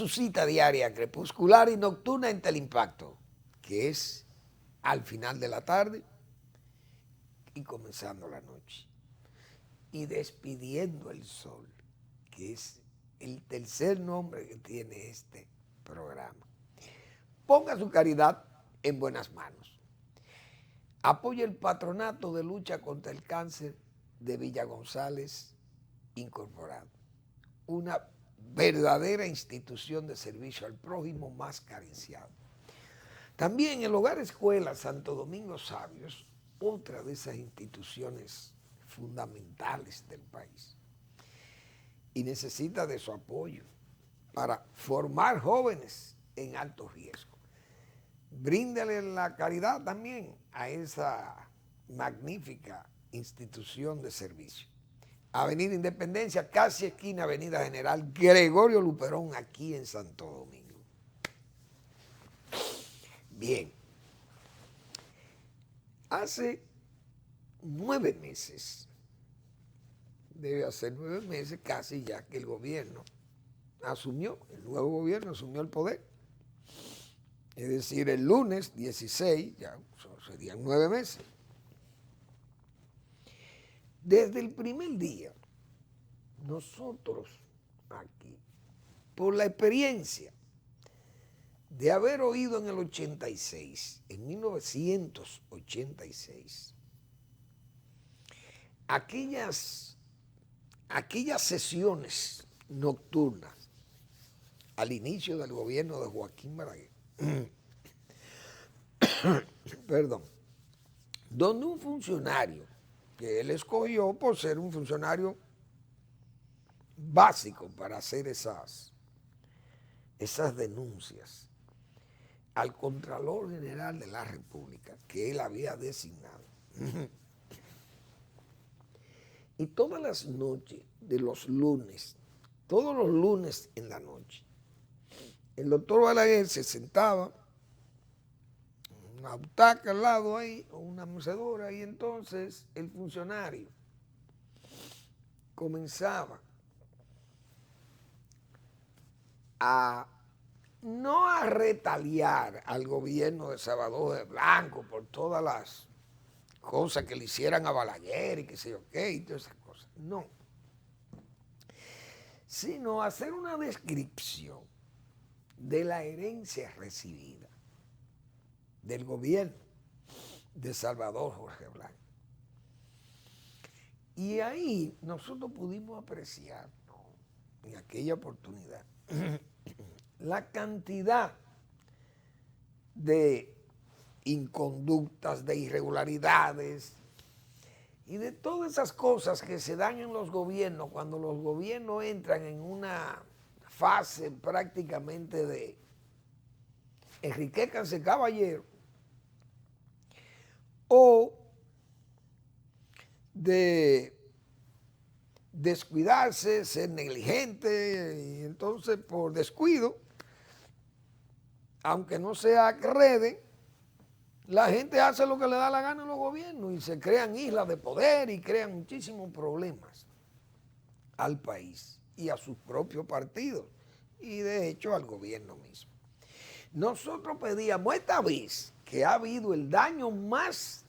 su cita diaria crepuscular y nocturna en Teleimpacto, que es al final de la tarde y comenzando la noche. Y despidiendo el sol, que es el tercer nombre que tiene este programa. Ponga su caridad en buenas manos. Apoya el Patronato de Lucha contra el Cáncer de Villa González Incorporado, una verdadera institución de servicio al prójimo más carenciado. También el Hogar Escuela Santo Domingo Sabios, otra de esas instituciones fundamentales del país, y necesita de su apoyo para formar jóvenes en alto riesgo. Bríndale la caridad también a esa magnífica institución de servicio. Avenida Independencia, casi esquina Avenida General Gregorio Luperón, aquí en Santo Domingo. Bien, hace 9 meses, debe hacer 9 meses casi ya que el gobierno asumió, el nuevo gobierno asumió el poder. Es decir, el lunes 16, ya serían 9 meses. Desde el primer día, nosotros aquí, por la experiencia de haber oído en el 86, en 1986, aquellas sesiones nocturnas al inicio del gobierno de Joaquín Balaguer, perdón, donde un funcionario que él escogió por ser un funcionario básico para hacer esas denuncias al Contralor General de la República que él había designado. Y todas las noches de los lunes, todos los lunes en la noche, el doctor Balaguer se sentaba en una butaca al lado ahí, o una mecedora, y entonces el funcionario comenzaba no a retaliar al gobierno de Salvador de Blanco por todas las cosas que le hicieran a Balaguer y qué sé yo qué, y todas esas cosas, no, sino hacer una descripción de la herencia recibida del gobierno de Salvador Jorge Blanco. Y ahí nosotros pudimos apreciar, ¿no?, en aquella oportunidad la cantidad de inconductas, de irregularidades y de todas esas cosas que se dan en los gobiernos cuando los gobiernos entran en una fase prácticamente de enriquezcanse caballero o de descuidarse, ser negligente, y entonces por descuido, aunque no se agrede, la gente hace lo que le da la gana en los gobiernos y se crean islas de poder y crean muchísimos problemas al país y a sus propios partidos y de hecho al gobierno mismo. Nosotros pedíamos esta vez que ha habido el daño más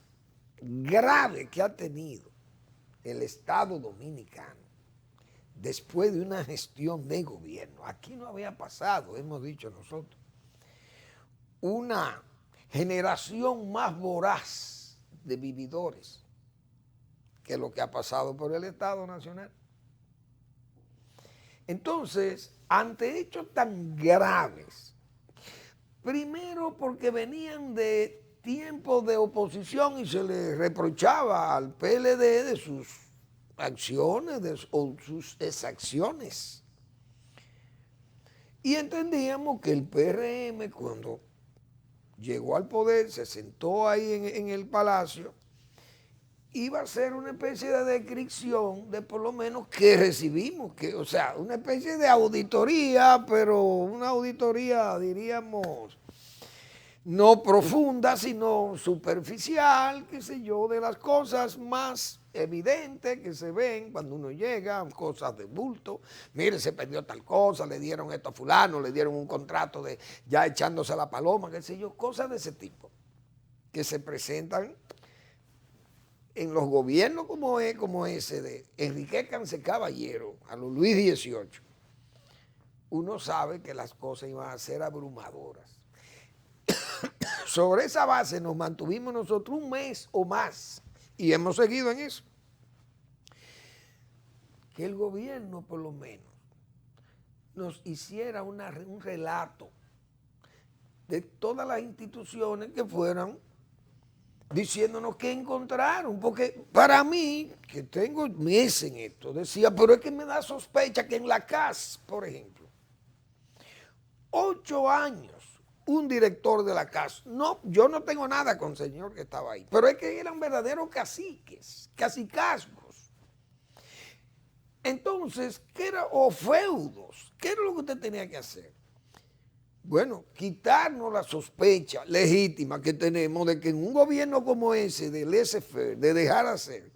grave que ha tenido el Estado Dominicano después de una gestión de gobierno. Aquí no había pasado, hemos dicho nosotros, una generación más voraz de vividores que lo que ha pasado por el Estado Nacional. Entonces, ante hechos tan graves, primero porque venían de tiempos de oposición y se le reprochaba al PLD de sus acciones o sus exacciones. Y entendíamos que el PRM, cuando llegó al poder, se sentó ahí en el palacio, iba a ser una especie de descripción de por lo menos que recibimos, o sea, una especie de auditoría, pero una auditoría, diríamos, no profunda, sino superficial, qué sé yo, de las cosas más evidentes que se ven cuando uno llega, cosas de bulto. Mire, se perdió tal cosa, le dieron esto a fulano, le dieron un contrato de ya echándose a la paloma, qué sé yo, cosas de ese tipo que se presentan en los gobiernos como ese de Enriquézcanse Caballero, a los Luis XVIII. Uno sabe que las cosas iban a ser abrumadoras. Sobre esa base nos mantuvimos nosotros un mes o más y hemos seguido en eso. Que el gobierno por lo menos nos hiciera un relato de todas las instituciones que fueran diciéndonos qué encontraron, porque para mí, que tengo meses en esto, decía, pero es que me da sospecha que en la CAS, por ejemplo, 8 años, un director de la CAS, no, yo no tengo nada con el señor que estaba ahí, pero es que eran verdaderos caciques, cacicazgos. Entonces, ¿qué era? O feudos, ¿qué era lo que usted tenía que hacer? Bueno, quitarnos la sospecha legítima que tenemos de que en un gobierno como ese, de laissez-faire, de dejar hacer,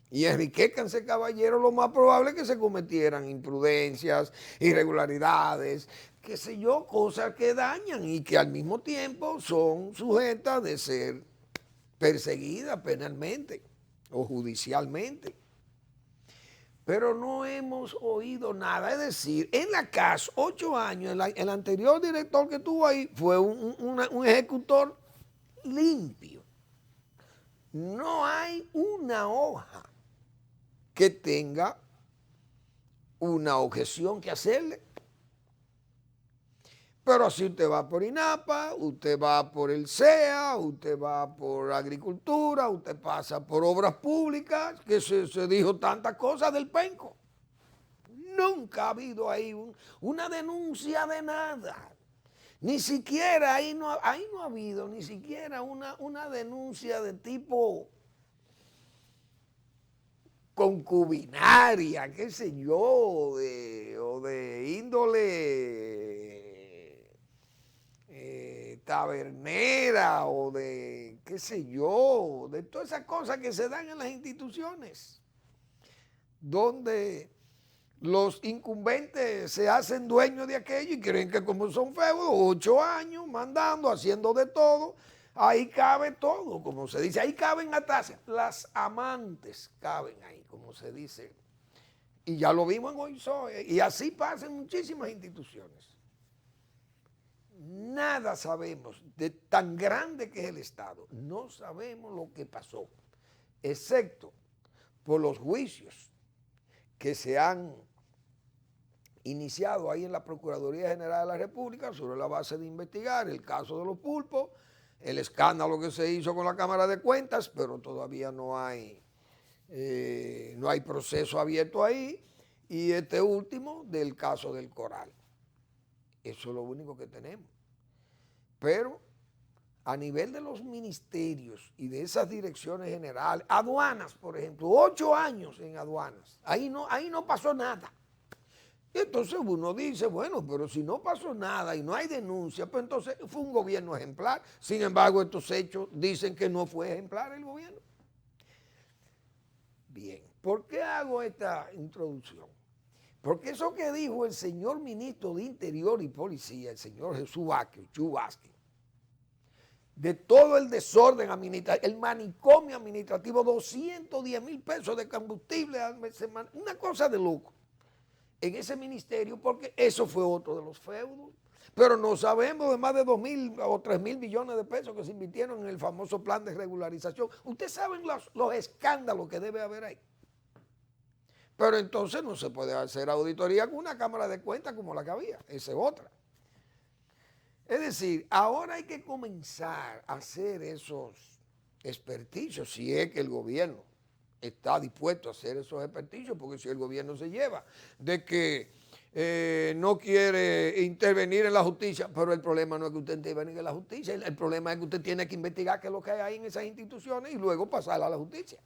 y enriquezcanse caballero, lo más probable es que se cometieran imprudencias, irregularidades, qué sé yo, cosas que dañan y que al mismo tiempo son sujetas de ser perseguidas penalmente o judicialmente. Pero no hemos oído nada. Es decir, en la CAS, 8 años, el anterior director que estuvo ahí fue un ejecutor limpio. No hay una hoja que tenga una objeción que hacerle. Pero si usted va por INAPA, usted va por el CEA, usted va por Agricultura, usted pasa por Obras Públicas, que se dijo tantas cosas del penco. Nunca ha habido ahí una denuncia de nada. Ni siquiera ahí no ha habido ni siquiera una denuncia de tipo concubinaria, qué sé yo, o de índole tabernera o de, qué sé yo, de todas esas cosas que se dan en las instituciones, donde los incumbentes se hacen dueños de aquello y creen que como son feudos, 8 años mandando, haciendo de todo, ahí cabe todo, como se dice, ahí caben hasta las amantes caben ahí, como se dice. Y ya lo vimos en Oizoe, y así pasa en muchísimas instituciones. Nada sabemos de tan grande que es el Estado, no sabemos lo que pasó, excepto por los juicios que se han iniciado ahí en la Procuraduría General de la República sobre la base de investigar el caso de los pulpos, el escándalo que se hizo con la Cámara de Cuentas, pero todavía no hay proceso abierto ahí, y este último del caso del Coral. Eso es lo único que tenemos. Pero a nivel de los ministerios y de esas direcciones generales, aduanas, por ejemplo, 8 años en aduanas, ahí no pasó nada. Entonces uno dice, bueno, pero si no pasó nada y no hay denuncia, pues entonces fue un gobierno ejemplar. Sin embargo, estos hechos dicen que no fue ejemplar el gobierno. Bien, ¿por qué hago esta introducción? Porque eso que dijo el señor ministro de Interior y Policía, el señor Jesús Vázquez, de todo el desorden administrativo, el manicomio administrativo, 210,000 pesos de combustible a la semana, una cosa de loco en ese ministerio, porque eso fue otro de los feudos. Pero no sabemos de más de 2,000 o 3,000 millones de pesos que se invirtieron en el famoso plan de regularización. Ustedes saben los escándalos que debe haber ahí. Pero entonces no se puede hacer auditoría con una Cámara de Cuentas como la que había, esa es otra. Es decir, ahora hay que comenzar a hacer esos experticios, si es que el gobierno está dispuesto a hacer esos experticios, porque si el gobierno se lleva de que no quiere intervenir en la justicia, pero el problema no es que usted intervenga en la justicia, el problema es que usted tiene que investigar qué es lo que hay ahí en esas instituciones y luego pasarla a la justicia.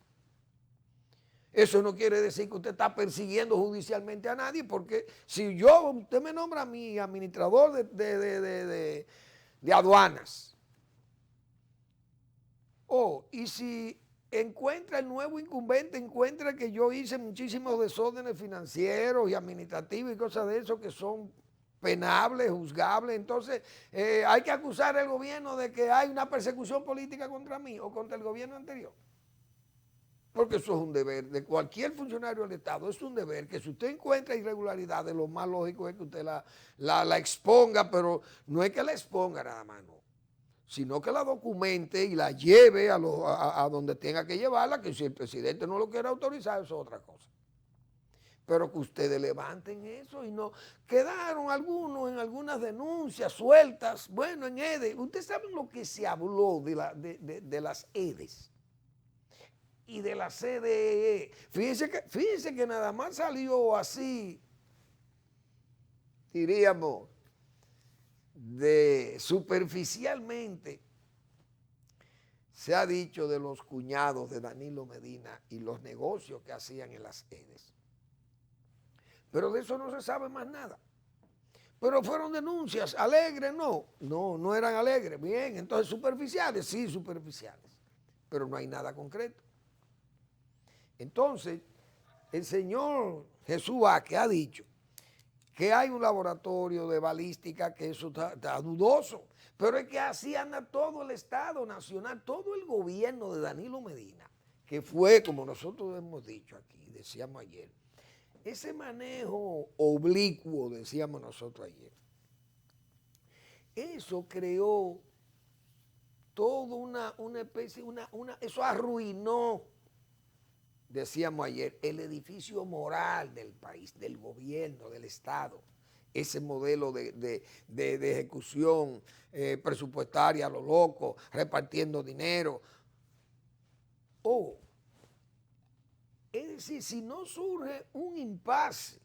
Eso no quiere decir que usted está persiguiendo judicialmente a nadie, porque si usted me nombra a mí administrador de aduanas, y si encuentra el nuevo incumbente, encuentra que yo hice muchísimos desórdenes financieros y administrativos y cosas de eso que son penables, juzgables. Entonces hay que acusar al gobierno de que hay una persecución política contra mí o contra el gobierno anterior. Porque eso es un deber de cualquier funcionario del Estado, es un deber que si usted encuentra irregularidades, lo más lógico es que usted la exponga, pero no es que la exponga nada más, no, sino que la documente y la lleve a donde tenga que llevarla, que si el presidente no lo quiere autorizar, eso es otra cosa. Pero que ustedes levanten eso y no. Quedaron algunos en algunas denuncias sueltas, bueno, en EDE. Ustedes saben lo que se habló de las EDEs y de la CDE. Fíjense que nada más salió así, diríamos, superficialmente, se ha dicho de los cuñados de Danilo Medina y los negocios que hacían en las EDEs. Pero de eso no se sabe más nada. Pero fueron denuncias, alegres, no eran alegres. Bien, entonces superficiales, sí, superficiales. Pero no hay nada concreto. Entonces, el señor Jesús Vázquez ha dicho que hay un laboratorio de balística, que eso está dudoso, pero es que así anda todo el Estado Nacional, todo el gobierno de Danilo Medina, que fue, como nosotros hemos dicho aquí, decíamos ayer, ese manejo oblicuo, decíamos nosotros ayer, eso creó toda una especie, eso arruinó, decíamos ayer, el edificio moral del país, del gobierno, del Estado. Ese modelo de ejecución presupuestaria a lo loco, repartiendo dinero. Es decir, si no surge un impasse,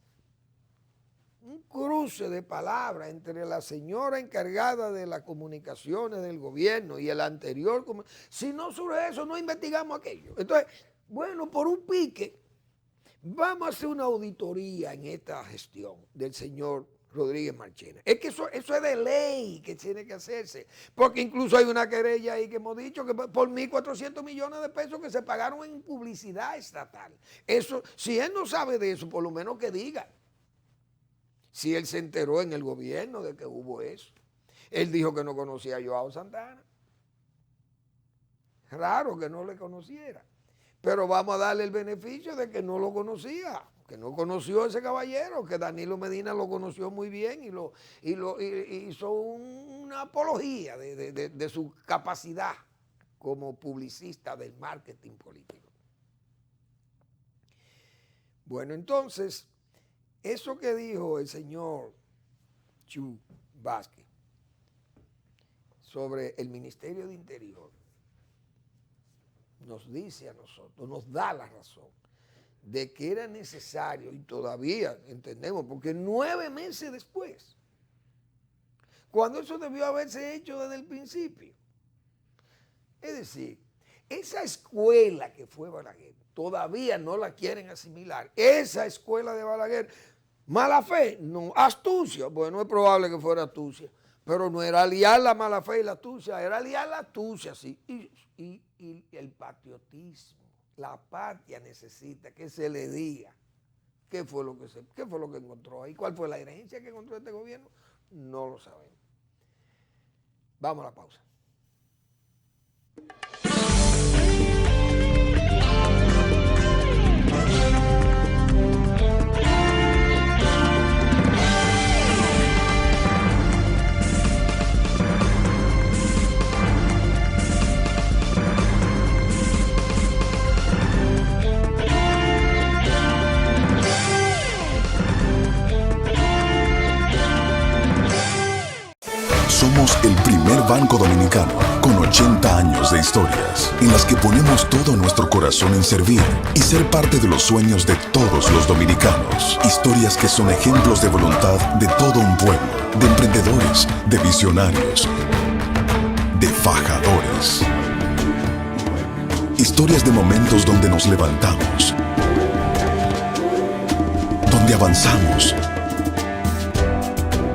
un cruce de palabras entre la señora encargada de las comunicaciones del gobierno y el anterior, si no surge eso, no investigamos aquello. Entonces, bueno, por un pique, vamos a hacer una auditoría en esta gestión del señor Rodríguez Marchena. Es que eso es de ley que tiene que hacerse, porque incluso hay una querella ahí que hemos dicho que por 1.400 millones de pesos que se pagaron en publicidad estatal. Eso, si él no sabe de eso, por lo menos que diga. Si él se enteró en el gobierno de que hubo eso. Él dijo que no conocía a Joao Santana. Raro que no le conociera. Pero vamos a darle el beneficio de que no lo conocía, que no conoció a ese caballero, que Danilo Medina lo conoció muy bien y hizo una apología de su capacidad como publicista del marketing político. Bueno, entonces, eso que dijo el señor Jesús Vázquez sobre el Ministerio de Interior, nos dice a nosotros, nos da la razón de que era necesario, y todavía entendemos, porque 9 meses después, cuando eso debió haberse hecho desde el principio. Es decir, esa escuela que fue Balaguer, todavía no la quieren asimilar. Esa escuela de Balaguer, mala fe, no, astucia, bueno, es probable que fuera astucia, pero no era liar la mala fe y la astucia, era liar la astucia, sí, y el patriotismo. La patria necesita que se le diga qué fue lo que encontró ahí, cuál fue la herencia que encontró este gobierno, no lo sabemos. Vamos a la pausa. Somos el primer banco dominicano con 80 años de historias en las que ponemos todo nuestro corazón en servir y ser parte de los sueños de todos los dominicanos. Historias que son ejemplos de voluntad de todo un pueblo, de emprendedores, de visionarios, de fajadores. Historias de momentos donde nos levantamos, donde avanzamos,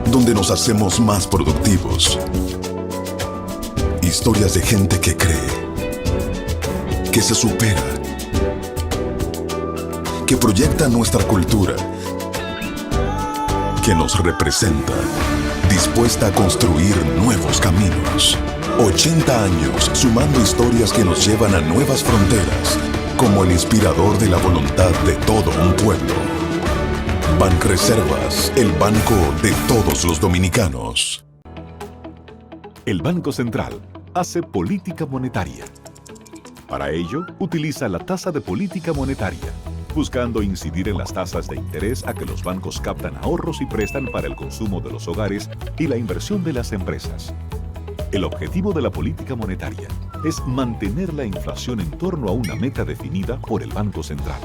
donde nos hacemos más productivos. Historias de gente que cree, que se supera, que proyecta nuestra cultura, que nos representa, dispuesta a construir nuevos caminos. 80 años sumando historias que nos llevan a nuevas fronteras, como el inspirador de la voluntad de todo un pueblo. Banreservas, el banco de todos los dominicanos. El Banco Central hace política monetaria. Para ello, utiliza la tasa de política monetaria, buscando incidir en las tasas de interés a que los bancos captan ahorros y prestan para el consumo de los hogares y la inversión de las empresas. El objetivo de la política monetaria es mantener la inflación en torno a una meta definida por el Banco Central,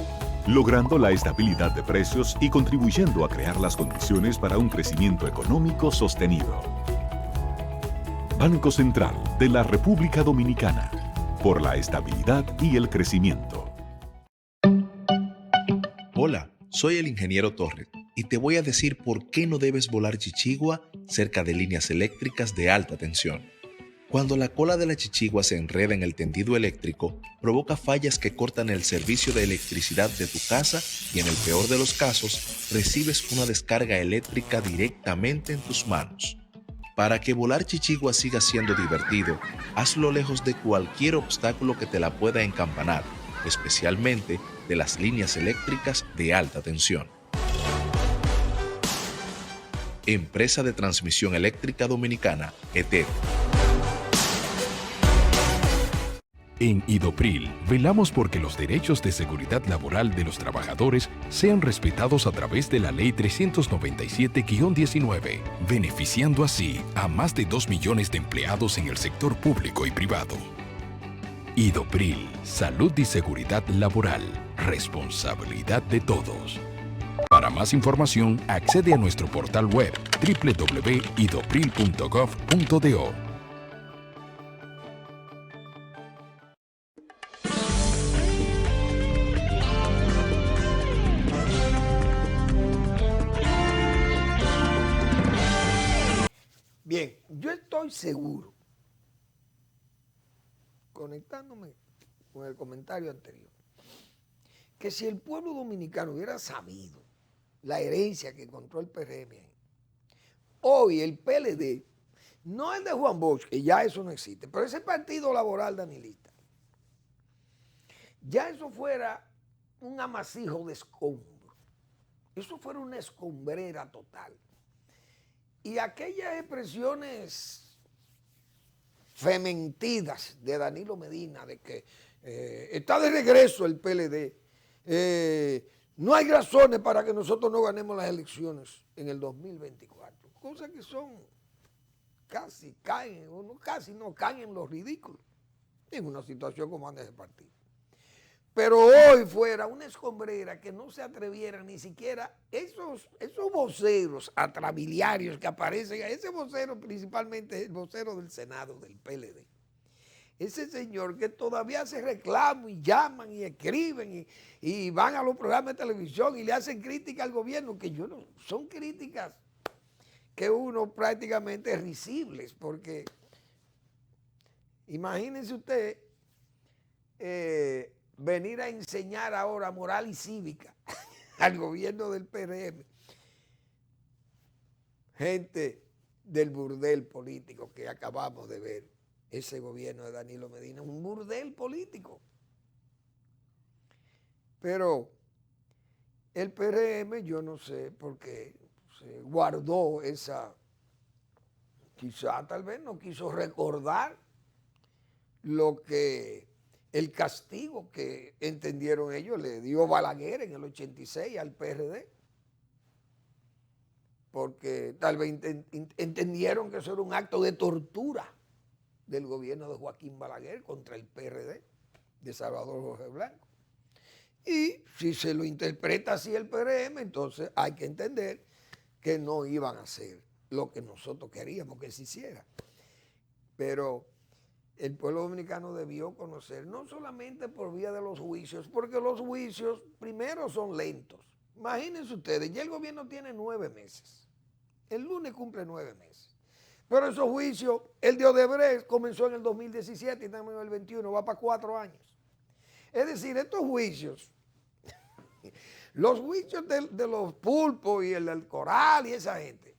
logrando la estabilidad de precios y contribuyendo a crear las condiciones para un crecimiento económico sostenido. Banco Central de la República Dominicana, por la estabilidad y el crecimiento. Hola, soy el ingeniero Torres y te voy a decir por qué no debes volar chichigua cerca de líneas eléctricas de alta tensión. Cuando la cola de la chichigua se enreda en el tendido eléctrico, provoca fallas que cortan el servicio de electricidad de tu casa y en el peor de los casos, recibes una descarga eléctrica directamente en tus manos. Para que volar chichigua siga siendo divertido, hazlo lejos de cualquier obstáculo que te la pueda encampanar, especialmente de las líneas eléctricas de alta tensión. Empresa de Transmisión Eléctrica Dominicana, ETED. En Idopril, velamos porque los derechos de seguridad laboral de los trabajadores sean respetados a través de la Ley 397-19, beneficiando así a más de 2 millones de empleados en el sector público y privado. Idopril, salud y seguridad laboral, responsabilidad de todos. Para más información, accede a nuestro portal web www.idopril.gov.do. Bien, yo estoy seguro, conectándome con el comentario anterior, que si el pueblo dominicano hubiera sabido la herencia que encontró el PRM, hoy el PLD, no el de Juan Bosch, que ya eso no existe, pero ese partido laboral danilista, ya eso fuera un amasijo de escombros, eso fuera una escombrera total. Y aquellas expresiones fementidas de Danilo Medina, de que está de regreso el PLD, no hay razones para que nosotros no ganemos las elecciones en el 2024. Cosas que son casi caen, o no casi no caen en lo ridículo, en una situación como anda ese partido. Pero hoy fuera una escombrera que no se atrevieran ni siquiera esos voceros atrabiliarios que aparecen, ese vocero principalmente el vocero del Senado, del PLD. Ese señor que todavía hace reclamo y llaman y escriben y van a los programas de televisión y le hacen crítica al gobierno, que yo no, son críticas que uno prácticamente risibles, porque imagínense usted venir a enseñar ahora moral y cívica al gobierno del PRM. Gente del burdel político que acabamos de ver, ese gobierno de Danilo Medina, un burdel político. Pero el PRM, yo no sé por qué se guardó esa, quizá tal vez no quiso recordar lo que el castigo que entendieron ellos le dio Balaguer en el 86 al PRD, porque tal vez entendieron que eso era un acto de tortura del gobierno de Joaquín Balaguer contra el PRD de Salvador Jorge Blanco. Y si se lo interpreta así el PRM, entonces hay que entender que no iban a hacer lo que nosotros queríamos que se hiciera. Pero el pueblo dominicano debió conocer, no solamente por vía de los juicios, porque los juicios primero son lentos. Imagínense ustedes, ya el gobierno tiene 9 meses. El lunes cumple 9 meses. Pero esos juicios, el de Odebrecht comenzó en el 2017 y estamos en el 21, va para 4 años. Es decir, estos juicios, los juicios de los pulpos y el del coral y esa gente,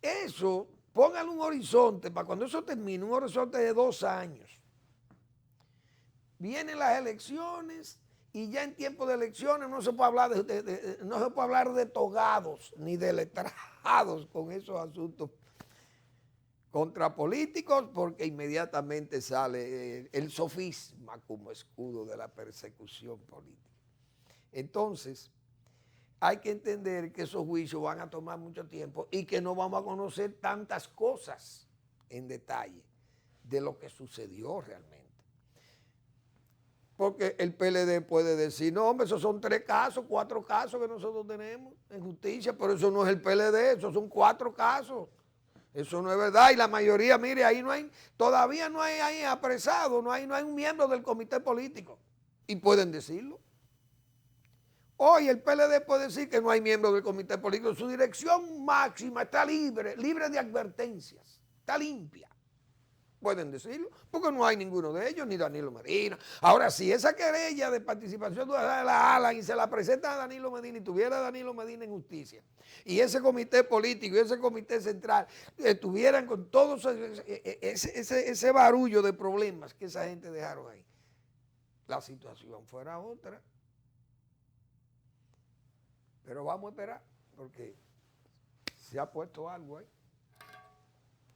eso, póngale un horizonte para cuando eso termine, un horizonte de 2 años. Vienen las elecciones y ya en tiempo de elecciones no se puede hablar no se puede hablar de togados ni de letrados con esos asuntos contra políticos, porque inmediatamente sale el sofisma como escudo de la persecución política. Entonces, hay que entender que esos juicios van a tomar mucho tiempo y que no vamos a conocer tantas cosas en detalle de lo que sucedió realmente. Porque el PLD puede decir, no, hombre, esos son 3 casos, 4 casos que nosotros tenemos en justicia, pero eso no es el PLD, esos son 4 casos. Eso no es verdad y la mayoría, mire, ahí no hay, todavía no hay ahí apresado, no hay un miembro del comité político. Y pueden decirlo. Hoy el PLD puede decir que no hay miembro del comité político. Su dirección máxima está libre de advertencias, está limpia. Pueden decirlo, porque no hay ninguno de ellos, ni Danilo Medina. Ahora, si esa querella de participación la alan y se la presentan a Danilo Medina y tuviera a Danilo Medina en justicia, y ese comité político y ese comité central estuvieran con todo ese barullo de problemas que esa gente dejaron ahí, la situación fuera otra. Pero vamos a esperar, porque se ha puesto algo ahí,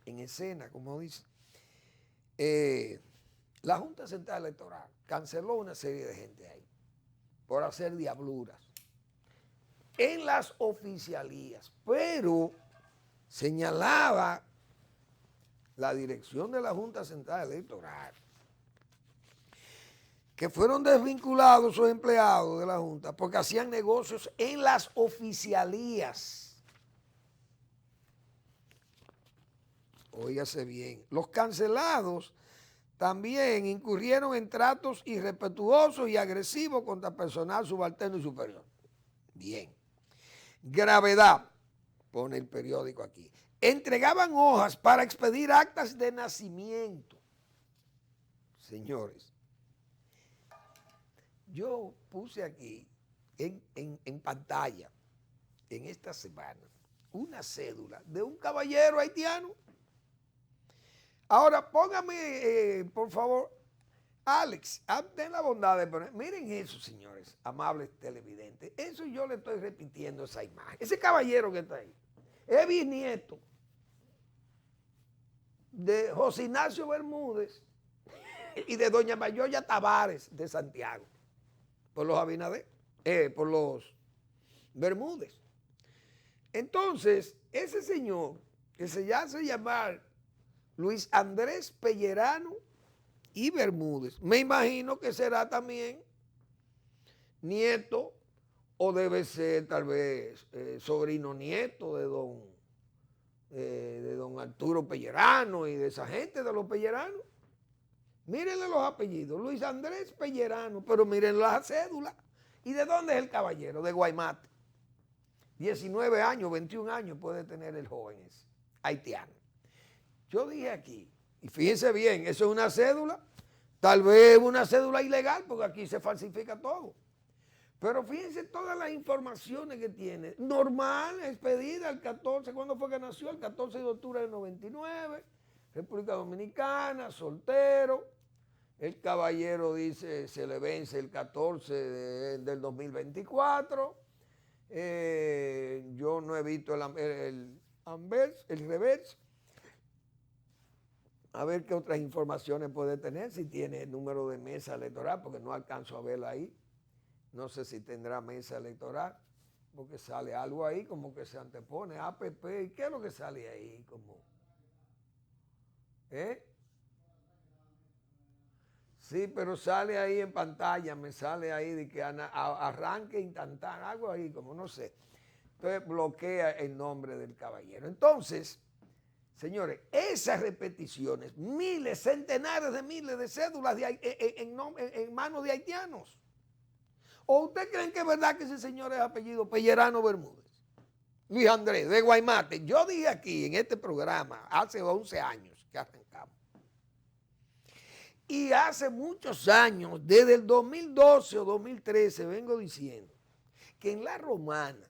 en escena, como dice. La Junta Central Electoral canceló una serie de gente ahí por hacer diabluras en las oficialías, pero señalaba la dirección de la Junta Central Electoral que fueron desvinculados sus empleados de la Junta porque hacían negocios en las oficialías. Óigase bien, los cancelados también incurrieron en tratos irrespetuosos y agresivos contra personal subalterno y superior. Bien. Gravedad, pone el periódico aquí. Entregaban hojas para expedir actas de nacimiento. Señores, yo puse aquí en pantalla, en esta semana, una cédula de un caballero haitiano. Ahora, póngame, por favor, Alex, ten la bondad de poner, miren eso, señores, amables televidentes, eso yo le estoy repitiendo esa imagen. Ese caballero que está ahí es bisnieto de José Ignacio Bermúdez y de doña Mayoya Tavares de Santiago, por los Abinader, por los Bermúdez. Entonces, ese señor que se hace llamar Luis Andrés Pellerano y Bermúdez, me imagino que será también nieto o debe ser tal vez sobrino nieto de don Arturo Pellerano y de esa gente de los Pelleranos. Mírenle los apellidos, Luis Andrés Pellerano, pero miren las cédulas. ¿Y de dónde es el caballero? De Guaymate. 19 años, 21 años puede tener el joven ese, haitiano. Yo dije aquí, y fíjense bien, eso es una cédula, tal vez una cédula ilegal, porque aquí se falsifica todo. Pero fíjense todas las informaciones que tiene. Normal, expedida el 14, ¿cuándo fue que nació? El 14 de octubre del 99, República Dominicana, soltero. El caballero dice, se le vence el 14 del 2024. Yo no he visto el reverso. A ver qué otras informaciones puede tener, si tiene el número de mesa electoral, porque no alcanzo a verla ahí. No sé si tendrá mesa electoral, porque sale algo ahí como que se antepone, APP, ¿y qué es lo que sale ahí? Como, Sí, pero sale ahí en pantalla, me sale ahí de que arranque instantáneo, algo ahí, como no sé. Entonces bloquea el nombre del caballero. Entonces, señores, esas repeticiones, miles, centenares de miles de cédulas en manos de haitianos. ¿O ustedes creen que es verdad que ese señor es apellido Pellerano Bermúdez? Luis Andrés, de Guaymate. Yo dije aquí en este programa, hace 11 años que arrancamos, Y hace muchos años, desde el 2012 o 2013, vengo diciendo que en La Romana,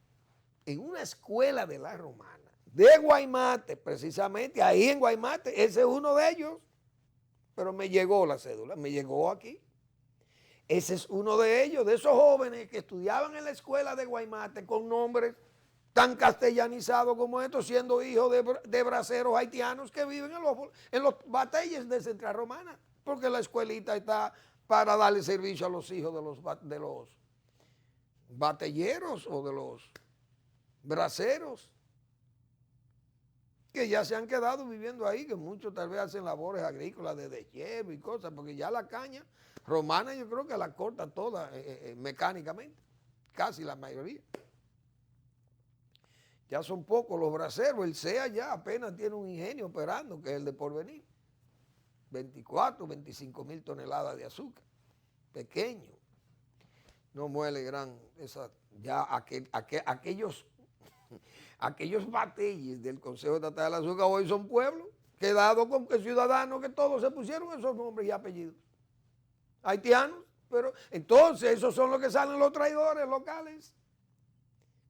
en una escuela de La Romana, de Guaymate, precisamente, ahí en Guaymate, ese es uno de ellos, pero me llegó la cédula, me llegó aquí. Ese es uno de ellos, de esos jóvenes que estudiaban en la escuela de Guaymate con nombres tan castellanizados como estos, siendo hijos de braceros haitianos que viven en los batalles de Central Romana, porque la escuelita está para darle servicio a los hijos de los batelleros o de los braceros, que ya se han quedado viviendo ahí, que muchos tal vez hacen labores agrícolas de deshiervo y cosas, porque ya la caña romana yo creo que la corta toda mecánicamente, casi la mayoría. Ya son pocos los braceros, el CEA ya apenas tiene un ingenio operando, que es el de Porvenir. 24, 25 mil toneladas de azúcar, pequeño. No muele gran, ya aquellos batalles del Consejo Estatal del Azúcar hoy son pueblos, quedados con que ciudadanos que todos se pusieron esos nombres y apellidos. Haitianos, pero entonces esos son los que salen los traidores locales,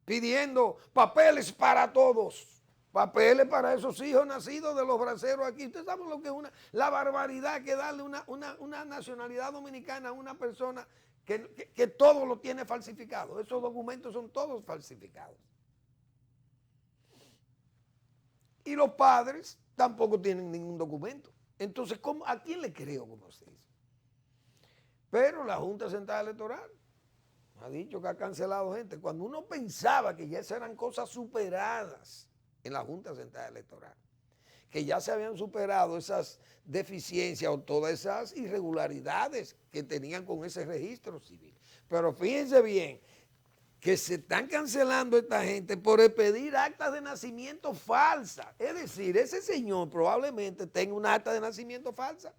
pidiendo papeles para todos, papeles para esos hijos nacidos de los braceros aquí. Ustedes saben lo que es la barbaridad que darle una nacionalidad dominicana a una persona que todo lo tiene falsificado. Esos documentos son todos falsificados. Y los padres tampoco tienen ningún documento. Entonces, ¿a quién le creo, como se dice? Pero la Junta Central Electoral ha dicho que ha cancelado gente. Cuando uno pensaba que ya esas eran cosas superadas en la Junta Central Electoral, que ya se habían superado esas deficiencias o todas esas irregularidades que tenían con ese registro civil. Pero fíjense bien, que se están cancelando esta gente por pedir actas de nacimiento falsas. Es decir, ese señor probablemente tenga una acta de nacimiento falsa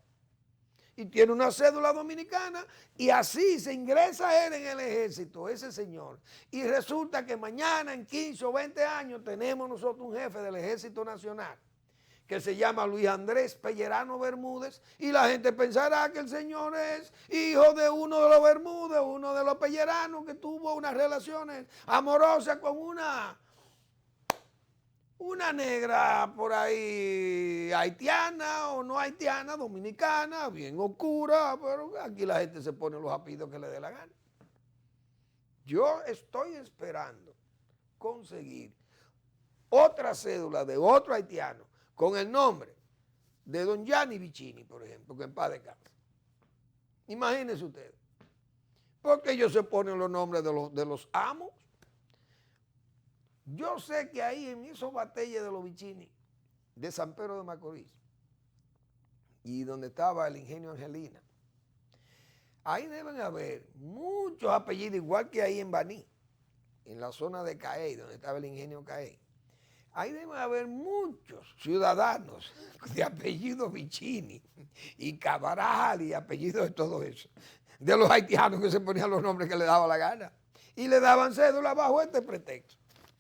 y tiene una cédula dominicana y así se ingresa él en el ejército, ese señor. Y resulta que mañana, en 15 o 20 años, tenemos nosotros un jefe del Ejército Nacional que se llama Luis Andrés Pellerano Bermúdez, y la gente pensará que el señor es hijo de uno de los Bermúdez, uno de los Pelleranos, que tuvo unas relaciones amorosas con una negra por ahí haitiana o no haitiana, dominicana, bien oscura, pero aquí la gente se pone los apellidos que le dé la gana. Yo estoy esperando conseguir otra cédula de otro haitiano con el nombre de don Gianni Vicini, por ejemplo, que en paz descanse. Imagínense ustedes. Porque ellos se ponen los nombres de los amos. Yo sé que ahí en esos batalles de los Vicini, de San Pedro de Macorís, y donde estaba el ingenio Angelina, ahí deben haber muchos apellidos, igual que ahí en Baní, en la zona de Caey, donde estaba el ingenio Caey. Ahí deben haber muchos ciudadanos de apellido Vicini y Cabral y apellidos de todo eso, de los haitianos que se ponían los nombres que les daba la gana y le daban cédula bajo este pretexto,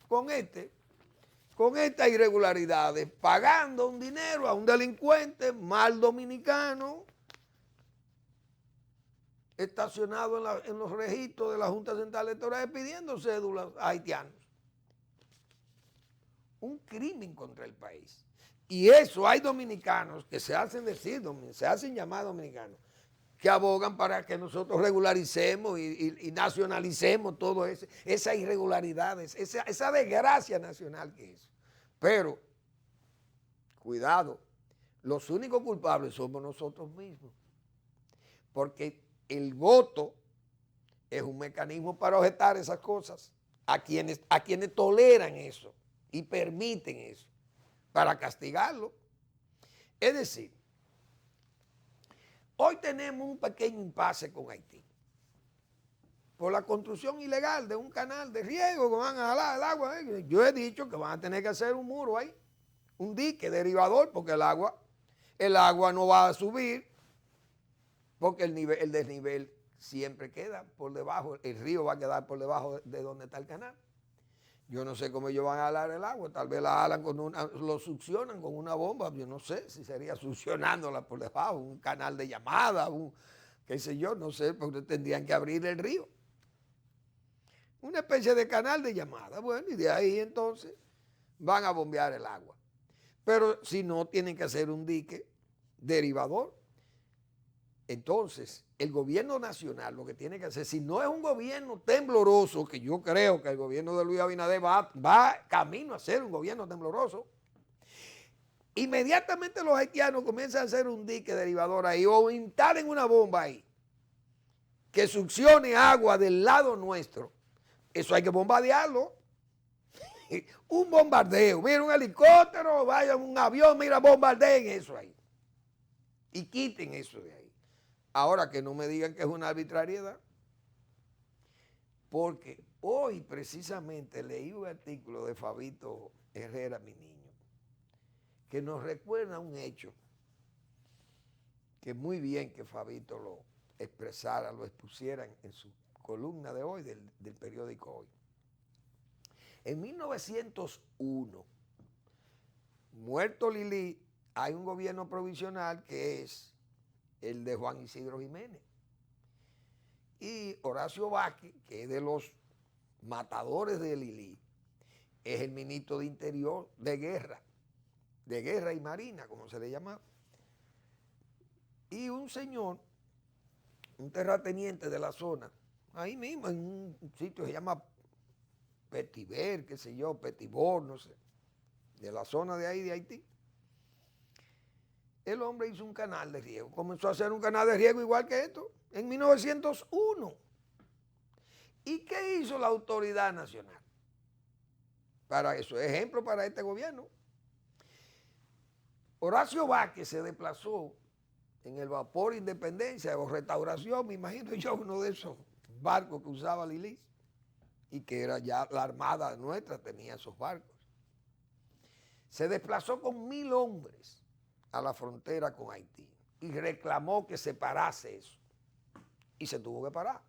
con estas irregularidades, pagando un dinero a un delincuente mal dominicano estacionado en los registros de la Junta Central Electoral pidiendo cédulas a haitianos. Un crimen contra el país. Y eso hay dominicanos que se hacen decir, se hacen llamar dominicanos, que abogan para que nosotros regularicemos y nacionalicemos todo eso, esas irregularidades, esa desgracia nacional que es. Pero, cuidado, los únicos culpables somos nosotros mismos. Porque el voto es un mecanismo para objetar esas cosas a quienes toleran eso y permiten eso, para castigarlo. Es decir, hoy tenemos un pequeño impasse con Haití por la construcción ilegal de un canal de riego que van a jalar el agua. Yo he dicho que van a tener que hacer un muro ahí, un dique derivador, porque el agua no va a subir, porque el desnivel siempre queda por debajo, el río va a quedar por debajo de donde está el canal. Yo no sé cómo ellos van a alar el agua, tal vez la alan lo succionan con una bomba, yo no sé si sería succionándola por debajo, un canal de llamada, qué sé yo, no sé, porque tendrían que abrir el río. Una especie de canal de llamada, bueno, y de ahí entonces van a bombear el agua. Pero si no, tienen que hacer un dique derivador. Entonces, el gobierno nacional lo que tiene que hacer, si no es un gobierno tembloroso, que yo creo que el gobierno de Luis Abinader va camino a ser un gobierno tembloroso, inmediatamente los haitianos comienzan a hacer un dique derivador ahí o instalen una bomba ahí que succione agua del lado nuestro. Eso hay que bombardearlo. Un bombardeo, mira un helicóptero, vaya un avión, mira, bombardeen eso ahí. Y quiten eso de ahí. Ahora que no me digan que es una arbitrariedad, porque hoy precisamente leí un artículo de Fabito Herrera, mi niño, que nos recuerda un hecho que muy bien que Fabito lo expresara, lo expusiera en su columna de hoy, del periódico Hoy. En 1901, muerto Lili, hay un gobierno provisional que es el de Juan Isidro Jiménez. Y Horacio Vázquez, que es de los matadores de Lili, es el ministro de Interior de Guerra y Marina, como se le llama. Y un señor, un terrateniente de la zona, ahí mismo, en un sitio que se llama Petiver, qué sé yo, Petibor, no sé, de la zona de ahí, de Haití. El hombre hizo un canal de riego, comenzó a hacer un canal de riego igual que esto, en 1901. ¿Y qué hizo la autoridad nacional? Para eso, ejemplo para este gobierno. Horacio Vázquez se desplazó en el vapor Independencia o Restauración, me imagino yo, uno de esos barcos que usaba Lili, y que era ya la armada nuestra, tenía esos barcos. Se desplazó con 1000 hombres a la frontera con Haití y reclamó que se parase eso. Y se tuvo que parar.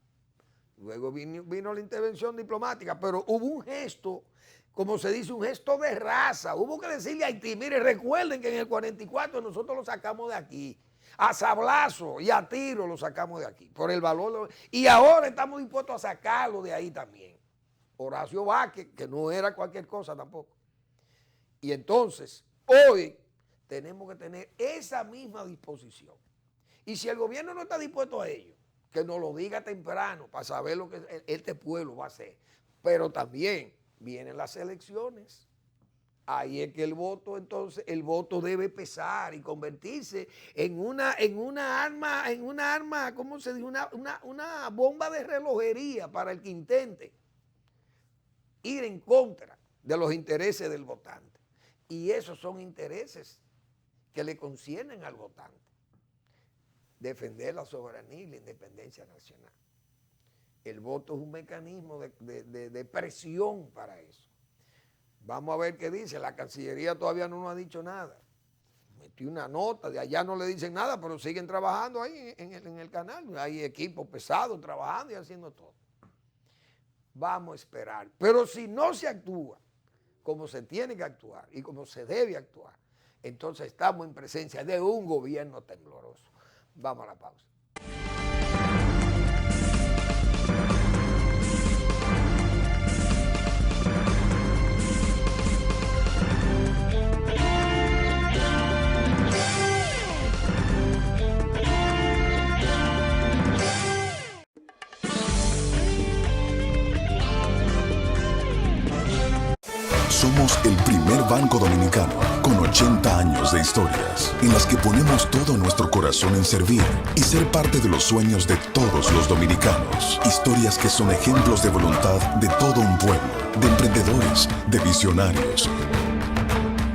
Luego vino la intervención diplomática, pero hubo un gesto, como se dice, un gesto de raza. Hubo que decirle a Haití, mire, recuerden que en el 44 nosotros lo sacamos de aquí. A sablazo y a tiro lo sacamos de aquí, por el valor. Y ahora estamos dispuestos a sacarlo de ahí también. Horacio Vázquez, que no era cualquier cosa tampoco. Y entonces, hoy tenemos que tener esa misma disposición. Y si el gobierno no está dispuesto a ello, que nos lo diga temprano para saber lo que este pueblo va a hacer. Pero también vienen las elecciones. Ahí es que el voto, entonces, el voto debe pesar y convertirse en una arma, ¿cómo se dice? Una bomba de relojería para el que intente ir en contra de los intereses del votante. Y esos son intereses que le conciernen al votante. Defender la soberanía y la independencia nacional. El voto es un mecanismo de presión para eso. Vamos a ver qué dice. La Cancillería todavía no nos ha dicho nada. Metió una nota, de allá no le dicen nada, pero siguen trabajando ahí en el canal. Hay equipos pesados trabajando y haciendo todo. Vamos a esperar. Pero si no se actúa como se tiene que actuar y como se debe actuar, entonces estamos en presencia de un gobierno tembloroso. Vamos a la pausa. Somos el primer banco dominicano con 80 años de historias en las que ponemos todo nuestro corazón en servir y ser parte de los sueños de todos los dominicanos. Historias que son ejemplos de voluntad de todo un pueblo, de emprendedores, de visionarios,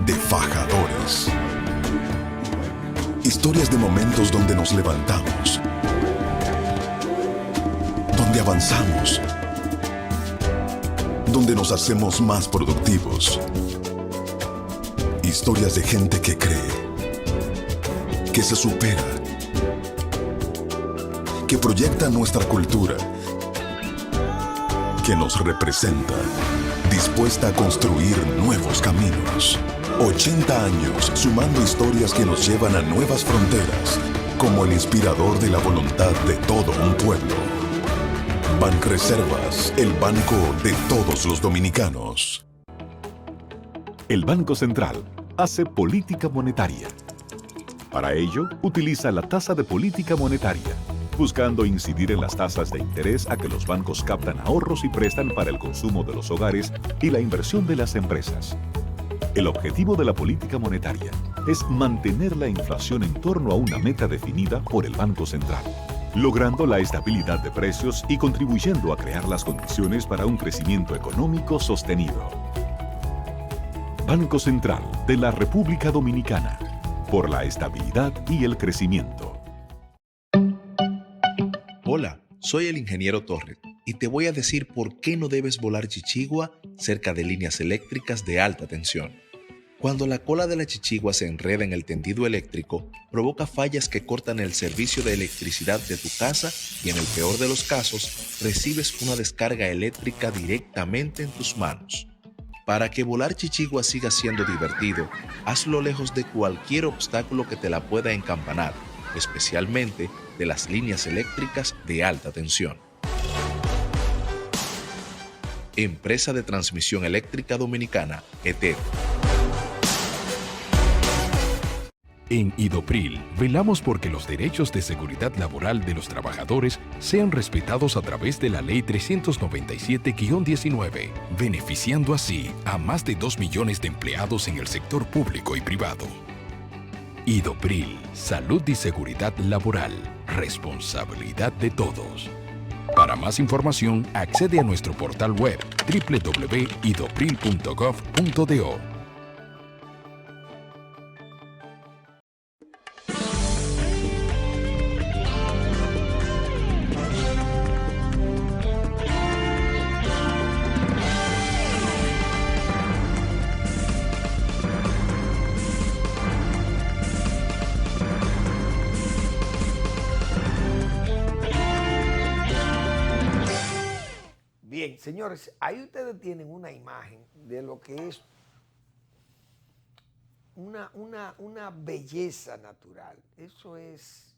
de fajadores. Historias de momentos donde nos levantamos, donde avanzamos, donde nos hacemos más productivos. Historias de gente que cree, que se supera, que proyecta nuestra cultura, que nos representa. dispuesta a construir nuevos caminos. 80 años sumando historias que nos llevan a nuevas fronteras, como el inspirador de la voluntad de todo un pueblo. Banreservas, el banco de todos los dominicanos. El Banco Central hace política monetaria. Para ello, utiliza la tasa de política monetaria, buscando incidir en las tasas de interés a que los bancos captan ahorros y prestan para el consumo de los hogares y la inversión de las empresas. El objetivo de la política monetaria es mantener la inflación en torno a una meta definida por el Banco Central, logrando la estabilidad de precios y contribuyendo a crear las condiciones para un crecimiento económico sostenido. Banco Central de la República Dominicana, por la estabilidad y el crecimiento. Hola, soy el ingeniero Torres y te voy a decir por qué no debes volar chichigua cerca de líneas eléctricas de alta tensión. Cuando la cola de la chichigua se enreda en el tendido eléctrico, provoca fallas que cortan el servicio de electricidad de tu casa y en el peor de los casos, recibes una descarga eléctrica directamente en tus manos. Para que volar chichigua siga siendo divertido, hazlo lejos de cualquier obstáculo que te la pueda encampanar, especialmente de las líneas eléctricas de alta tensión. Empresa de Transmisión Eléctrica Dominicana, ETED. En Idopril, velamos porque los derechos de seguridad laboral de los trabajadores sean respetados a través de la Ley 397-19, beneficiando así a más de 2 millones de empleados en el sector público y privado. Idopril, salud y seguridad laboral, responsabilidad de todos. Para más información, accede a nuestro portal web www.idopril.gov.do. Bien, señores, ahí ustedes tienen una imagen de lo que es una belleza natural. Eso es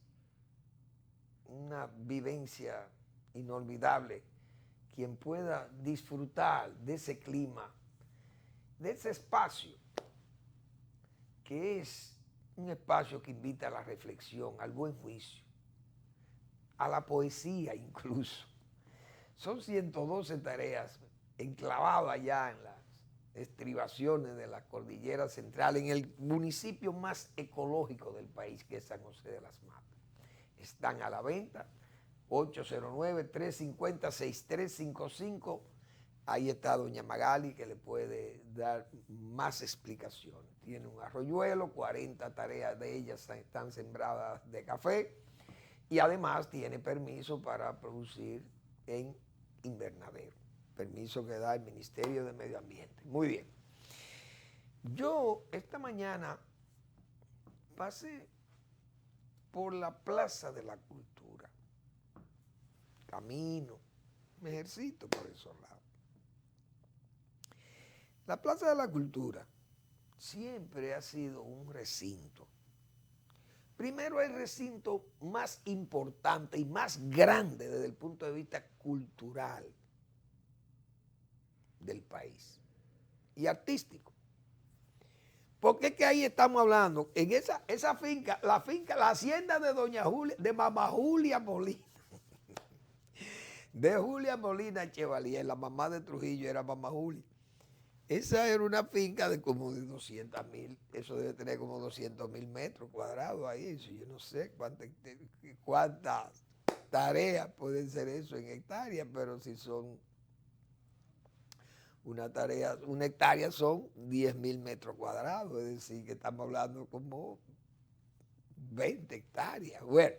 una vivencia inolvidable. Quien pueda disfrutar de ese clima, de ese espacio, que es un espacio que invita a la reflexión, al buen juicio, a la poesía incluso. Son 112 tareas enclavadas allá en las estribaciones de la cordillera central, en el municipio más ecológico del país, que es San José de las Matas. Están a la venta, 809-350-6355. Ahí está doña Magali, que le puede dar más explicaciones. Tiene un arroyuelo, 40 tareas de ellas están sembradas de café y además tiene permiso para producir en invernadero, permiso que da el Ministerio de Medio Ambiente. Muy bien. Yo esta mañana pasé por la Plaza de la Cultura, camino, me ejercito por esos lados. La Plaza de la Cultura siempre ha sido un recinto. Primero, el recinto más importante y más grande desde el punto de vista cultural del país y artístico. Porque es que ahí estamos hablando, en esa finca, la hacienda de doña Julia, de mamá Julia Molina, de Julia Molina Chevalier, la mamá de Trujillo era mamá Julia. Esa era una finca de como de 200,000, eso debe tener como 200,000 metros cuadrados ahí. Eso yo no sé cuántas tareas pueden ser eso en hectáreas, pero si son una hectárea son 10,000 metros cuadrados, es decir, que estamos hablando como 20 hectáreas. Bueno,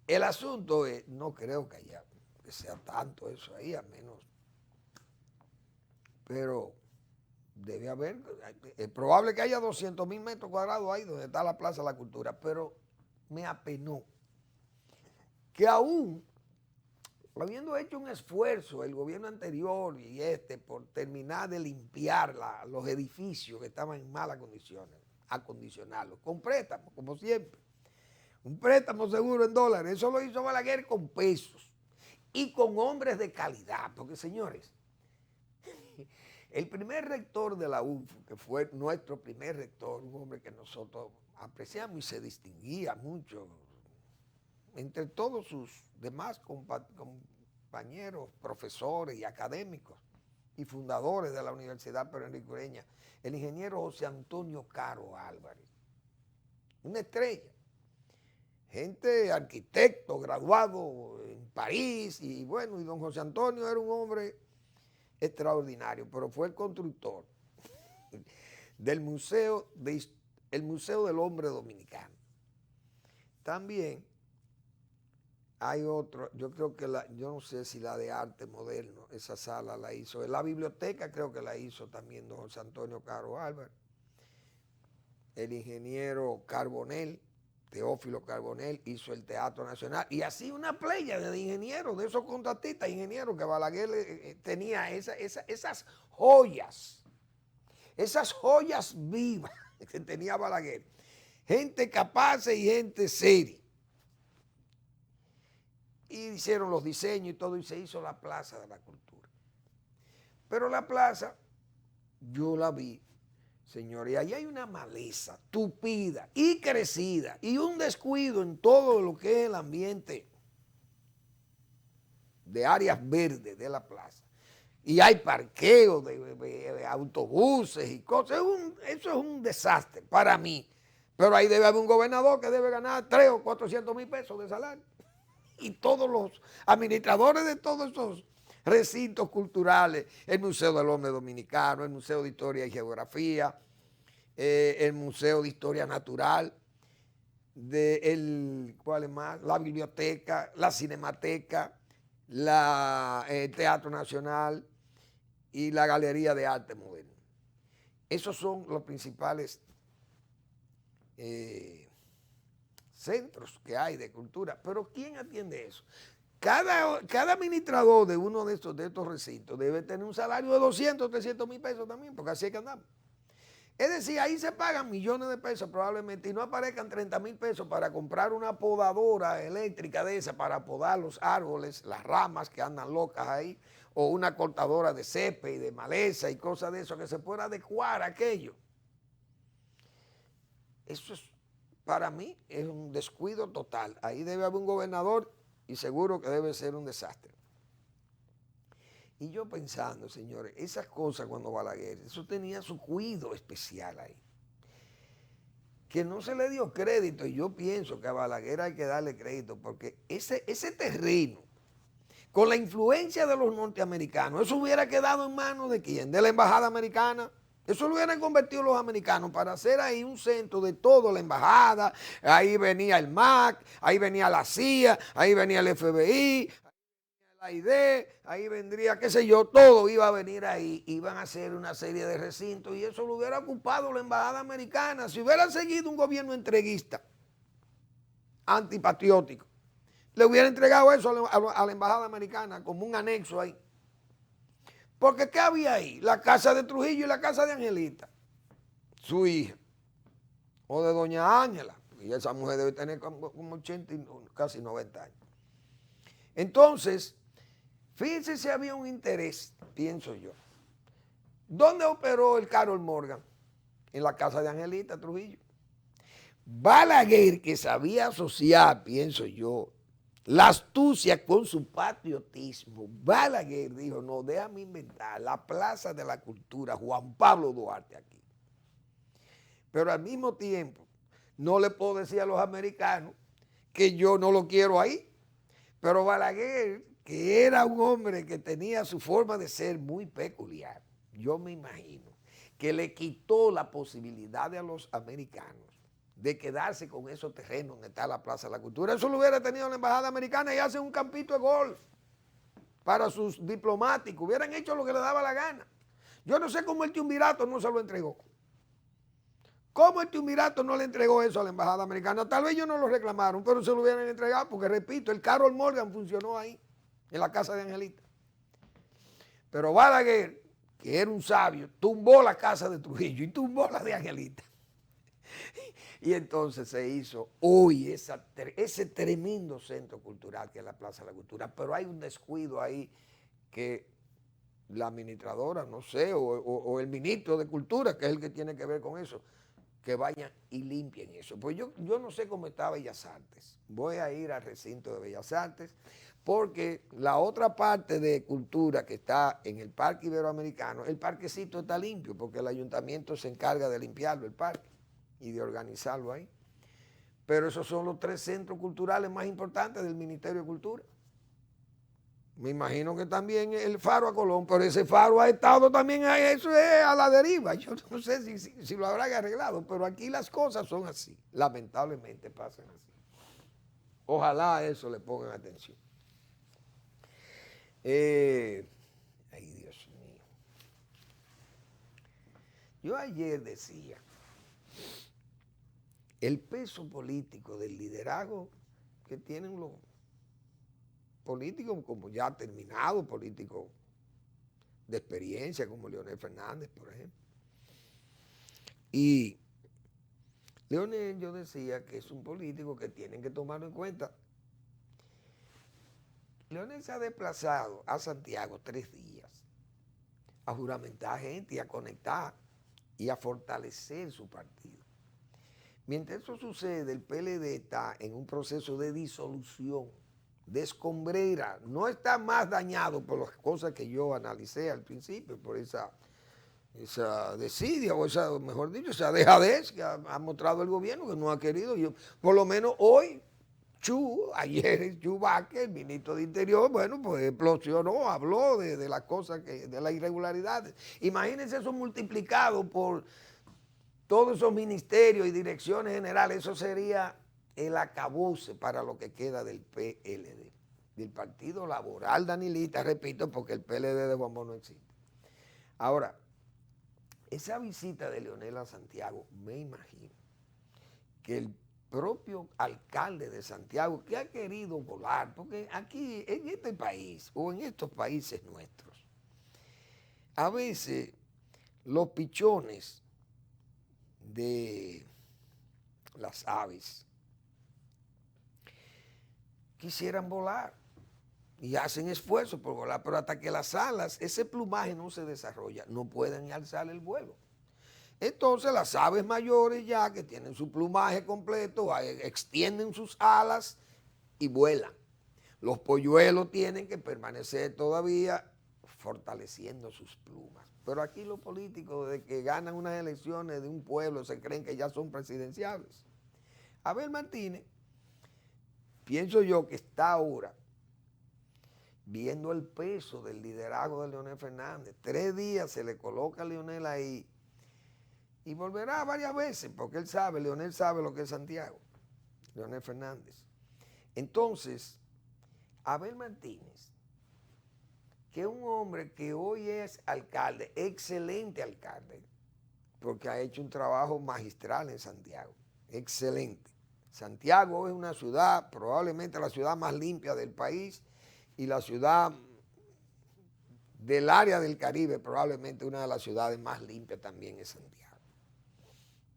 el asunto es, no creo que sea tanto eso ahí, a menos. Pero debe haber, es probable que haya 200,000 metros cuadrados ahí donde está la Plaza de la Cultura, pero me apenó que aún habiendo hecho un esfuerzo el gobierno anterior y por terminar de limpiar los edificios que estaban en malas condiciones, acondicionarlos, con préstamos, como siempre. Un préstamo seguro en dólares, eso lo hizo Balaguer con pesos y con hombres de calidad, porque señores, el primer rector de la UNFU, que fue nuestro primer rector, un hombre que nosotros apreciamos y se distinguía mucho entre todos sus demás compañeros, profesores y académicos y fundadores de la Universidad Pernambucaneña, el ingeniero José Antonio Caro Álvarez, una estrella. Gente, arquitecto, graduado en París, y bueno, y don José Antonio era un hombre extraordinario, pero fue el constructor del el Museo del Hombre Dominicano. También hay otro, yo creo que yo no sé si la de arte moderno, esa sala la hizo, la biblioteca creo que la hizo también don José Antonio Caro Álvarez, el ingeniero Carbonell, Teófilo Carbonell, hizo el Teatro Nacional, y así una playa de ingenieros, de esos contratistas ingenieros que Balaguer tenía esas joyas vivas que tenía Balaguer, gente capaz y gente seria. Y hicieron los diseños y todo, y se hizo la Plaza de la Cultura. Pero la plaza, yo la vi, señores, y allí hay una maleza tupida y crecida y un descuido en todo lo que es el ambiente de áreas verdes de la plaza. Y hay parqueos de autobuses y cosas. Eso es un desastre para mí. Pero ahí debe haber un gobernador que debe ganar 300 o 400 mil pesos de salario. Y todos los administradores de todos esos recintos culturales, el Museo del Hombre Dominicano, el Museo de Historia y Geografía, el Museo de Historia Natural, ¿cuál es más? La biblioteca, la cinemateca, el Teatro Nacional y la Galería de Arte Moderno. Esos son los principales centros que hay de cultura. Pero ¿quién atiende eso? Cada administrador de uno de estos recintos debe tener un salario de 200, 300 mil pesos también, porque así es que andamos. Es decir, ahí se pagan millones de pesos probablemente y no aparezcan 30 mil pesos para comprar una podadora eléctrica de esa para podar los árboles, las ramas que andan locas ahí, o una cortadora de césped y de maleza y cosas de eso, que se pueda adecuar a aquello. Eso es, para mí, es un descuido total. Ahí debe haber un gobernador y seguro que debe ser un desastre. Y yo pensando, señores, esas cosas cuando Balaguer, eso tenía su cuidado especial ahí. Que no se le dio crédito, y yo pienso que a Balaguer hay que darle crédito, porque ese terreno, con la influencia de los norteamericanos, eso hubiera quedado en manos de ¿quién? De la embajada americana. Eso lo hubieran convertido los americanos para hacer ahí un centro de toda la embajada. Ahí venía el MAC, ahí venía la CIA, ahí venía el FBI, la ID, ahí vendría, qué sé yo, todo iba a venir ahí. Iban a hacer una serie de recintos y eso lo hubiera ocupado la embajada americana. Si hubiera seguido un gobierno entreguista, antipatriótico, le hubiera entregado eso a la embajada americana como un anexo ahí. Porque ¿qué había ahí? La casa de Trujillo y la casa de Angelita, su hija, o de doña Ángela, y esa mujer debe tener como 80, casi 90 años. Entonces, fíjense si había un interés, pienso yo. ¿Dónde operó el Carol Morgan? En la casa de Angelita Trujillo. Balaguer, que sabía asociar, pienso yo, la astucia con su patriotismo. Balaguer dijo, no, déjame inventar la Plaza de la Cultura, Juan Pablo Duarte aquí. Pero al mismo tiempo, no le puedo decir a los americanos que yo no lo quiero ahí. Pero Balaguer, que era un hombre que tenía su forma de ser muy peculiar, yo me imagino que le quitó la posibilidad a los americanos de quedarse con esos terrenos donde está la Plaza de la Cultura. Eso lo hubiera tenido la embajada americana y hacen un campito de golf para sus diplomáticos. Hubieran hecho lo que le daba la gana. Yo no sé cómo el triunvirato no se lo entregó. ¿Cómo el triunvirato no le entregó eso a la embajada americana? Tal vez ellos no lo reclamaron, pero se lo hubieran entregado porque, repito, el Carol Morgan funcionó ahí. en la casa de Angelita. Pero Balaguer, que era un sabio, tumbó la casa de Trujillo y tumbó la de Angelita. Y entonces se hizo hoy ese tremendo centro cultural que es la Plaza de la Cultura. Pero hay un descuido ahí que la administradora, no sé, o el ministro de Cultura, que es el que tiene que ver con eso, que vayan y limpien eso. Pues yo no sé cómo está Bellas Artes. Voy a ir al recinto de Bellas Artes, porque la otra parte de cultura que está en el Parque Iberoamericano, el parquecito está limpio, porque el ayuntamiento se encarga de limpiarlo, el parque, y de organizarlo ahí. Pero esos son los 3 centros culturales más importantes del Ministerio de Cultura. Me imagino que también el Faro a Colón, pero ese Faro ha estado también, eso es a la deriva. Yo no sé si lo habrán arreglado, pero aquí las cosas son así. Lamentablemente pasan así. Ojalá a eso le pongan atención. Ay, Dios mío. Yo ayer decía, el peso político del liderazgo que tienen los políticos como ya terminados, políticos de experiencia como Leonel Fernández, por ejemplo. Y Leonel, yo decía que es un político que tienen que tomarlo en cuenta. Leonel se ha desplazado a Santiago 3 días a juramentar gente y a conectar y a fortalecer su partido. Mientras eso sucede, el PLD está en un proceso de disolución, de escombrera. No está más dañado por las cosas que yo analicé al principio, por esa desidia, o esa, mejor dicho, esa dejadez que ha mostrado el gobierno, que no ha querido. Yo, por lo menos hoy, ayer Chu Vázquez, el ministro de Interior, bueno, pues explosionó, habló de las cosas, de las irregularidades. Imagínense eso multiplicado por todos esos ministerios y direcciones generales, eso sería el acabose para lo que queda del PLD, del Partido Laboral Danilita, repito, porque el PLD de Bombón no existe. Ahora, esa visita de Leonel a Santiago, me imagino que el propio alcalde de Santiago, que ha querido volar, porque aquí, en este país, o en estos países nuestros, a veces los pichones de las aves quisieran volar y hacen esfuerzos por volar, pero hasta que las alas, ese plumaje no se desarrolla, no pueden alzar el vuelo. Entonces las aves mayores ya que tienen su plumaje completo, extienden sus alas y vuelan. Los polluelos tienen que permanecer todavía fortaleciendo sus plumas. Pero aquí los políticos, de que ganan unas elecciones de un pueblo, se creen que ya son presidenciables. Abel Martínez, pienso yo que está ahora viendo el peso del liderazgo de Leonel Fernández. 3 días se le coloca a Leonel ahí y volverá varias veces, porque él sabe, Leonel sabe lo que es Santiago, Leonel Fernández. Entonces, Abel Martínez, que es un hombre que hoy es alcalde, excelente alcalde, porque ha hecho un trabajo magistral en Santiago, excelente. Santiago es una ciudad, probablemente la ciudad más limpia del país y la ciudad del área del Caribe, probablemente una de las ciudades más limpias también es Santiago.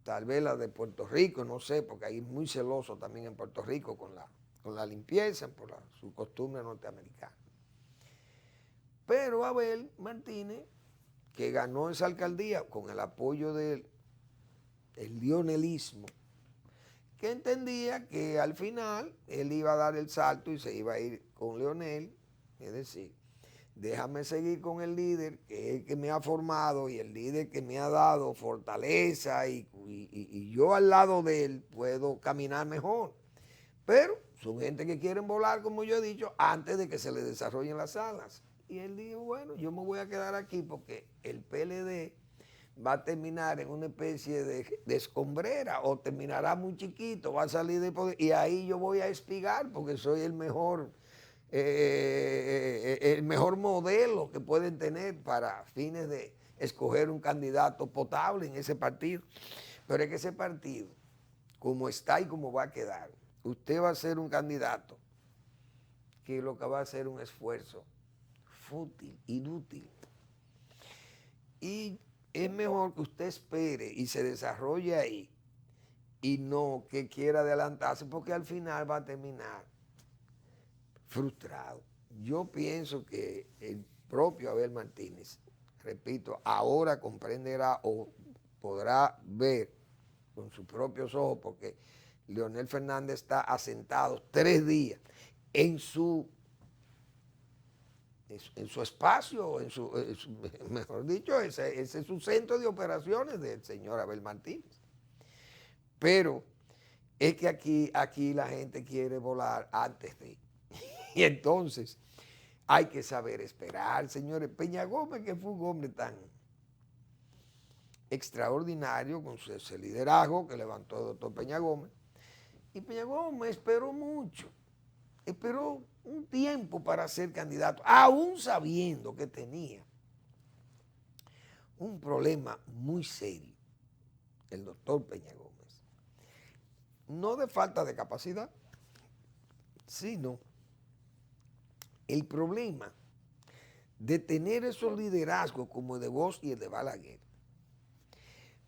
Tal vez la de Puerto Rico, no sé, porque ahí es muy celoso también en Puerto Rico con la limpieza, por su costumbre norteamericana. Pero Abel Martínez, que ganó esa alcaldía con el apoyo del leonelismo, que entendía que al final él iba a dar el salto y se iba a ir con Leonel, es decir, déjame seguir con el líder que es el que me ha formado y el líder que me ha dado fortaleza y yo al lado de él puedo caminar mejor. Pero son gente que quieren volar, como yo he dicho, antes de que se les desarrollen las alas. Y él dijo, bueno, yo me voy a quedar aquí porque el PLD va a terminar en una especie de escombrera o terminará muy chiquito, va a salir de poder y ahí yo voy a espigar porque soy el mejor modelo que pueden tener para fines de escoger un candidato potable en ese partido. Pero es que ese partido, como está y como va a quedar, usted va a ser un candidato que lo que va a ser un esfuerzo fútil, inútil. Y es mejor que usted espere y se desarrolle ahí y no que quiera adelantarse, porque al final va a terminar frustrado. Yo pienso que el propio Abel Martínez, repito, ahora comprenderá o podrá ver con sus propios ojos, porque Leonel Fernández está asentado 3 días en su espacio, mejor dicho, ese es su centro de operaciones del señor Abel Martínez. Pero es que aquí la gente quiere volar antes de. Y entonces hay que saber esperar, señores. Peña Gómez, que fue un hombre tan extraordinario con ese liderazgo que levantó el doctor Peña Gómez, y Peña Gómez esperó mucho, esperó un tiempo para ser candidato, aún sabiendo que tenía un problema muy serio, el doctor Peña Gómez, no de falta de capacidad, sino el problema de tener esos liderazgos como el de Bosch y el de Balaguer,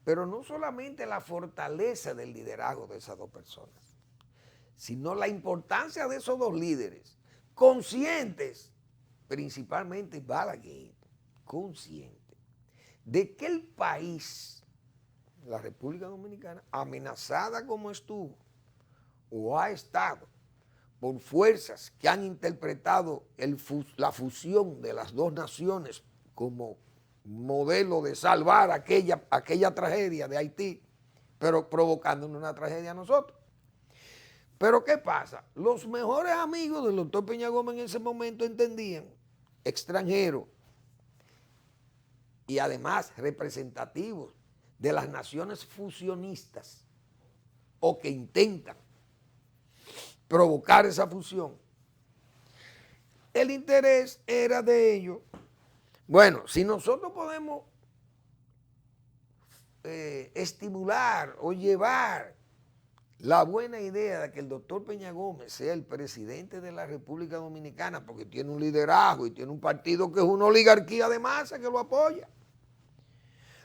pero no solamente la fortaleza del liderazgo de esas dos personas, sino la importancia de esos dos líderes, conscientes, principalmente Balaguer, consciente de que el país, la República Dominicana, amenazada como estuvo o ha estado por fuerzas que han interpretado la fusión de las dos naciones como modelo de salvar aquella tragedia de Haití, pero provocándonos una tragedia a nosotros. Pero ¿qué pasa? Los mejores amigos del doctor Peña Gómez en ese momento entendían, extranjeros y además representativos de las naciones fusionistas o que intentan provocar esa fusión. El interés era de ellos. Bueno, si nosotros podemos estimular o llevar la buena idea de que el doctor Peña Gómez sea el presidente de la República Dominicana, porque tiene un liderazgo y tiene un partido que es una oligarquía de masa que lo apoya.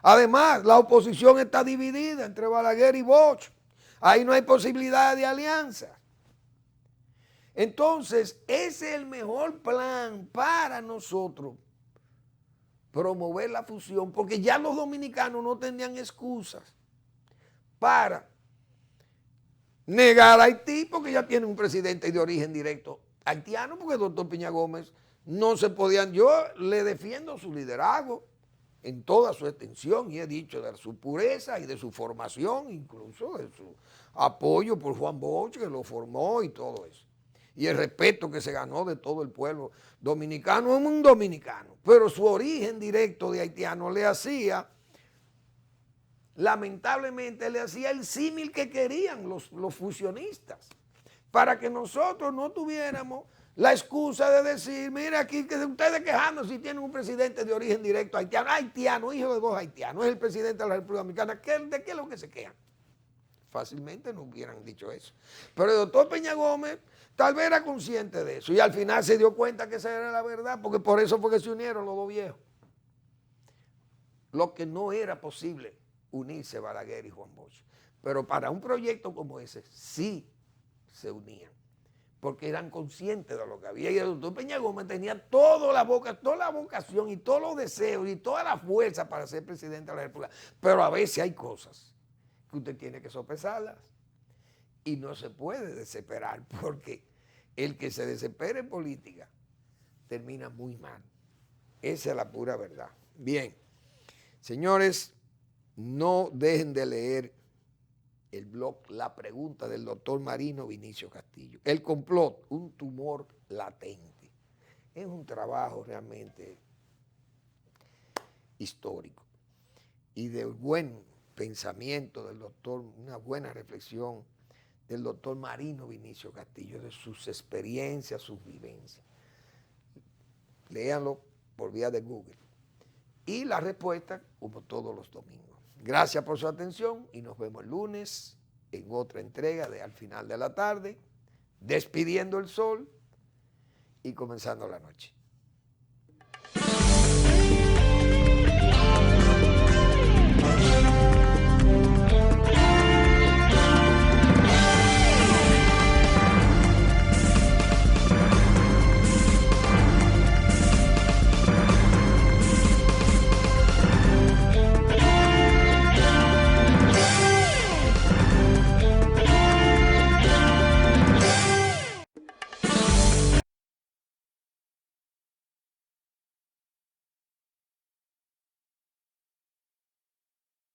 Además, la oposición está dividida entre Balaguer y Bosch. Ahí no hay posibilidad de alianza. Entonces, ese es el mejor plan para nosotros, promover la fusión, porque ya los dominicanos no tenían excusas para negar a Haití, porque ya tiene un presidente de origen directo haitiano, porque el doctor Peña Gómez no se podían. Yo le defiendo su liderazgo en toda su extensión y he dicho de su pureza y de su formación, incluso de su apoyo por Juan Bosch, que lo formó y todo eso. Y el respeto que se ganó de todo el pueblo dominicano, es un dominicano, pero su origen directo de haitiano le hacía, lamentablemente le hacía el símil que querían los fusionistas, para que nosotros no tuviéramos la excusa de decir, mire aquí que ustedes quejándose si tienen un presidente de origen directo haitiano, hijo de 2 haitianos, es el presidente de la República Dominicana, ¿de qué es lo que se quejan? Fácilmente no hubieran dicho eso. Pero el doctor Peña Gómez tal vez era consciente de eso y al final se dio cuenta que esa era la verdad, porque por eso fue que se unieron los dos viejos. Lo que no era posible unirse Balaguer y Juan Bosch. Pero para un proyecto como ese sí se unían, porque eran conscientes de lo que había. Y el doctor Peña Gómez tenía toda la vocación y todos los deseos y toda la fuerza para ser presidente de la República. Pero a veces hay cosas que usted tiene que sopesarlas y no se puede desesperar, porque el que se desespera en política termina muy mal. Esa es la pura verdad. Bien, señores, no dejen de leer el blog La Pregunta del doctor Marino Vinicio Castillo. El complot, un tumor latente. Es un trabajo realmente histórico y de buen pensamiento del doctor, una buena reflexión del doctor Marino Vinicio Castillo, de sus experiencias, sus vivencias. Léanlo por vía de Google. Y la respuesta, como todos los domingos. Gracias por su atención y nos vemos el lunes en otra entrega de Al Final de la Tarde, Despidiendo el Sol, y comenzando la noche.